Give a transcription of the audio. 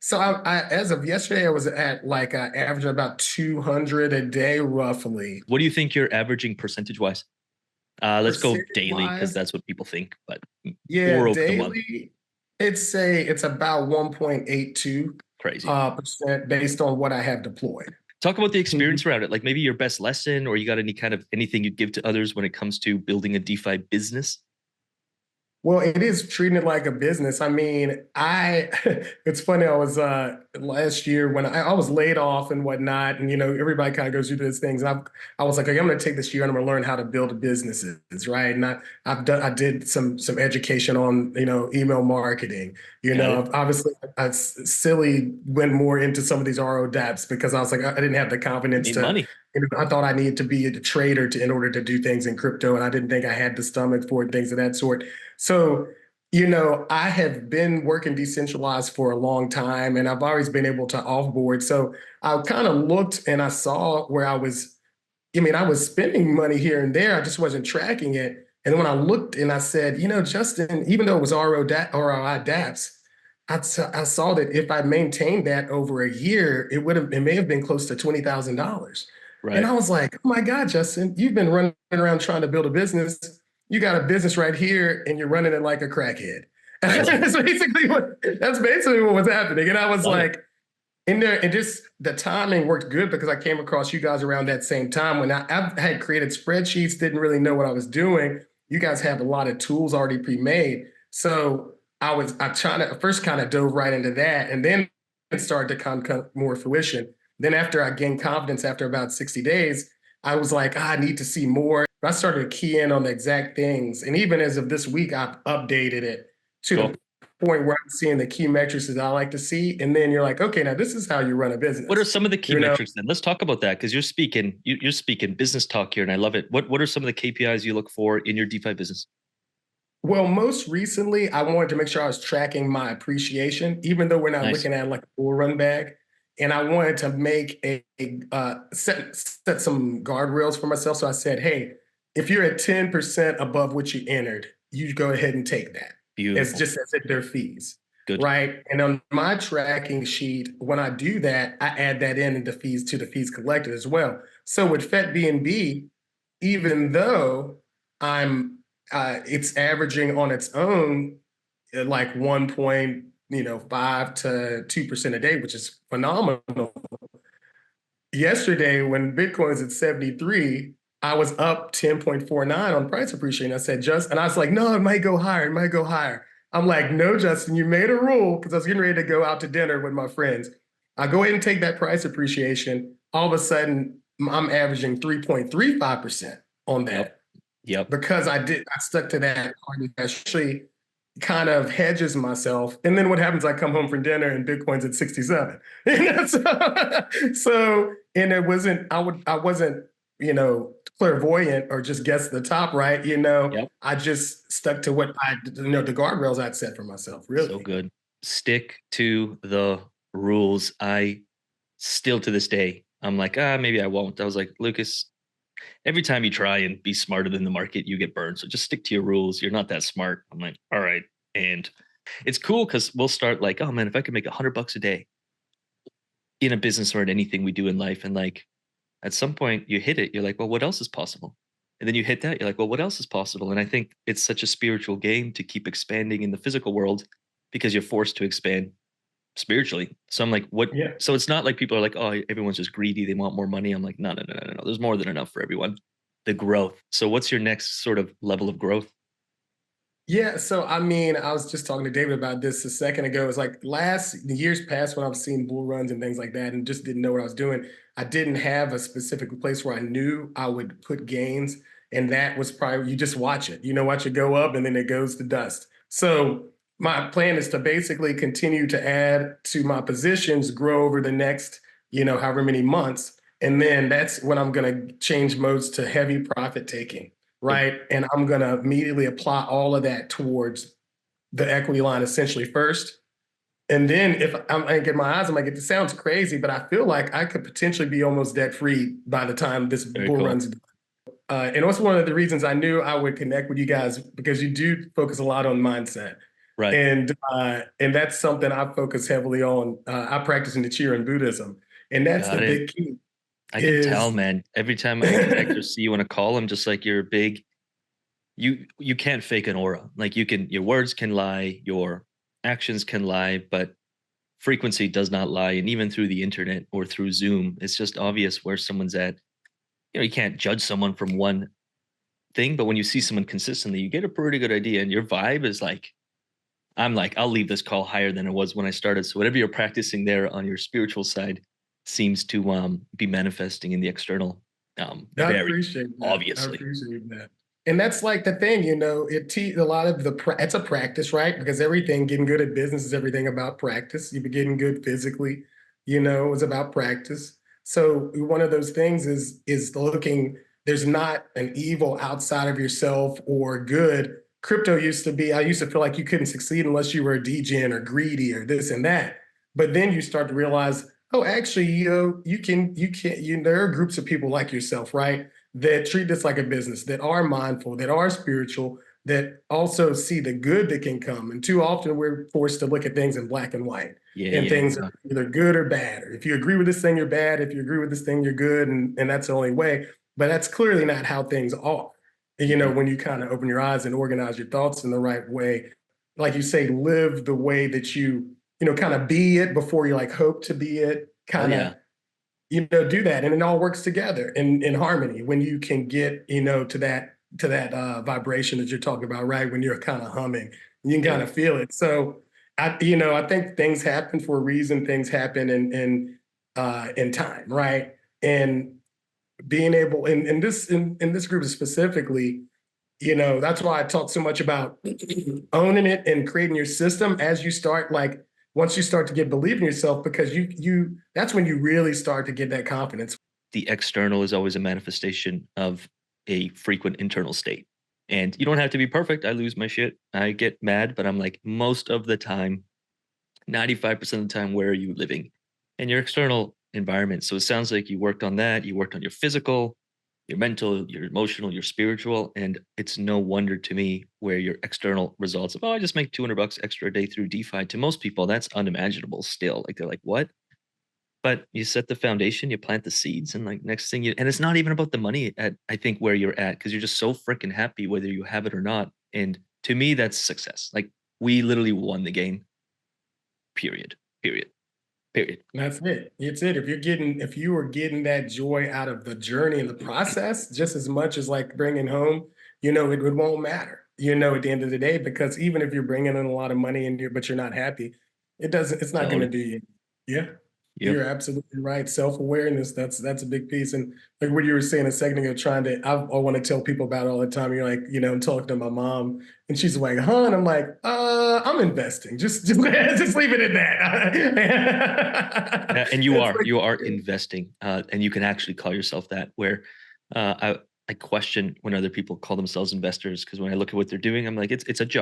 So as of yesterday, I was at like averaging about 200 a day roughly. What do you think you're averaging percentage wise? Let's go Percentage daily because wise, that's what people think, but yeah, or over the month. daily, it's about 1.82 Crazy. percent based on what I have deployed. Talk about the experience around it, like maybe your best lesson, or you got any kind of anything you'd give to others when it comes to building a DeFi business. Well, it is treating it like a business. I mean, it's funny. I was last year when I was laid off and whatnot, and everybody kind of goes through these things. And I was like, okay, I'm going to take this year and I'm going to learn how to build businesses, right? And I did some education on email marketing. Got it. Obviously I silly went more into some of these RO Dapps because I was like, I didn't have the You confidence need to. money. I thought I needed to be a trader in order to do things in crypto, and I didn't think I had the stomach for it, things of that sort. So, I have been working decentralized for a long time and I've always been able to offboard. So I kind of looked and I saw where I was spending money here and there. I just wasn't tracking it. And when I looked and I said, Justin, even though it was ROI Dapps, I saw that if I maintained that over a year, it may have been close to $20,000. And Right. I was like, oh my God, Justin, you've been running around trying to build a business. You got a business right here and you're running it like a crackhead. I love it. That's basically what was happening. And I was Love it. like, in there, and just the timing worked good because I came across you guys around that same time when I had created spreadsheets, didn't really know what I was doing. You guys have a lot of tools already pre-made. So I trying to first kind of dove right into that and then it started to come more fruition. Then after I gained confidence after about 60 days, I was like, I need to see more. I started to key in on the exact things. And even as of this week, I've updated it to Cool. the point where I'm seeing the key metrics that I like to see. And then you're like, okay, now this is how you run a What are business. some of the key You know, metrics then? Let's talk about that because you're speaking business talk here, and I love it. What are some of the KPIs you look for in your DeFi business? well, most recently, I wanted to make sure I was tracking my appreciation, even though we're not Nice. looking at like a bull run bag. And I wanted to make set some guardrails for myself. So I said, hey, if you're at 10% above what you entered, you go ahead and take that. It's Beautiful. just as if they're fees. Good. Right. And on my tracking sheet, when I do that, I add that in the fees to the fees collected as well. So with FetBNB, even though I'm it's averaging on its own like 1.5 to 2% a day, which is phenomenal. Yesterday, when Bitcoin's at 73, I was up 10.49 on price appreciation. I said, and I was like, no, it might go higher. It might go higher. I'm like, no, Justin, you made a rule because I was getting ready to go out to dinner with my friends. I go ahead and take that price appreciation. All of a sudden, I'm averaging 3.35% on Yep. that Yep. because I stuck to that. Actually, kind of hedges myself. And then what happens? I come home from dinner and Bitcoin's at 67. So, and it wasn't, I wasn't, clairvoyant or just guess the top right. Yep. I just stuck to what the guardrails I'd set for myself, So really. good. Stick to the rules. I still to this day, I'm like, maybe I won't. I was like, Lucas, every time you try and be smarter than the market, you get burned. So just stick to your rules. You're not that smart. I'm like, all right. And it's cool because we'll start like, oh man, if I could make $100 a day in a business or in anything we do in life, and like at some point you hit it, you're like, well, what else is possible? And then you hit that, you're like, well, what else is possible? And I think it's such a spiritual game to keep expanding in the physical world because you're forced to expand spiritually. So I'm like, what? Yeah. So it's not like people are like, oh, everyone's just greedy. They want more money. I'm like, no, no, no, no, no. There's more than enough for everyone. The growth. So what's your next sort of level of growth? Yeah, so I mean, I was just talking to David about this a second ago. It's like the years past when I was seeing bull runs and things like that and just didn't know what I was doing. I didn't have a specific place where I knew I would put gains. And that was probably, you just watch it, watch it go up and then it goes to dust. So my plan is to basically continue to add to my positions, grow over the next, however many months. And then that's when I'm going to change modes to heavy profit taking, Good. right? And I'm going to immediately apply all of that towards the equity line essentially first. And then if I get my eyes, I might get, this sounds crazy, but I feel like I could potentially be almost debt free by the time this Very bull cool. runs. And that's one of the reasons I knew I would connect with you guys because you do focus a lot on mindset. Right. And that's something I focus heavily on. I practice in the Nichiren Buddhism, and that's the Got it. big key I can tell, is man. Every time I connect or see you on a call, I'm just like, you're a big, you can't fake an aura. Like you can, your words can lie, your actions can lie, but frequency does not lie. And even through the internet or through Zoom, it's just obvious where someone's at. You know, you can't judge someone from one thing, but when you see someone consistently, you get a pretty good idea. And your vibe is like, I'm like, I'll leave this call higher than it was when I started. So whatever you're practicing there on your spiritual side seems to be manifesting in the external, I very appreciate that. I obviously. appreciate that. And that's like the thing, a lot of it's a practice, right? Because everything getting good at business is everything about practice. You be getting good physically, it's about practice. So one of those things is looking, there's not an evil outside of yourself or good. Crypto used to be, I used to feel like you couldn't succeed unless you were a degen or greedy or this and that. But then you start to realize, oh, actually, there are groups of people like yourself, right? That treat this like a business, that are mindful, that are spiritual, that also see the good that can come. And too often we're forced to look at things in black and white, Yeah, and yeah, things yeah. are either good or bad. Or if you agree with this thing, you're bad. If you agree with this thing, you're good. And that's the only way. But that's clearly not how things are. And, Mhm. when you kind of open your eyes and organize your thoughts in the right way, like you say, live the way that kind of be it before you like hope to be it, Oh kind of yeah, do that, and it all works together in harmony when you can get to that vibration that you're talking about, right? When you're kind of humming, you can kind yeah, of feel it. So I think things happen for a reason. Things happen in time, right? And being able in this group specifically, that's why I talk so much about owning it and creating your system as you start, like once you start to get believe in yourself, because you that's when you really start to get that confidence. the external is always a manifestation of a frequent internal state. And you don't have to be perfect. I lose my shit. I get mad, but I'm like, most of the time, 95% of the time, where are you living? And your external environment. So it sounds like you worked on that. You worked on your physical, your mental, your emotional, your spiritual. And it's no wonder to me where your external results of, oh, I just make $200 extra a day through DeFi. To most people, that's unimaginable still. Like they're like, what? But you set the foundation, you plant the seeds, and like next thing and it's not even about the money at I think where you're at because you're just so freaking happy whether you have it or not. And to me, that's success. Like we literally won the game. Period. Period. Period. That's it. It's it. If you are getting that joy out of the journey and the process, just as much as like bringing home, it won't matter, at the end of the day, because even if you're bringing in a lot of money but you're not happy, it's not going to Totally. do you. Yeah, Yep. you're absolutely right. Self-awareness, that's a big piece. And like what you were saying a second ago, I want to tell people about it all the time. You're like, I'm talking to my mom and she's like, huh? And I'm like, I'm investing. Just just leave it at that. And It's you are like, investing, and you can actually call yourself that. Where I question when other people call themselves investors because when I look at what they're doing, I'm like, it's a job.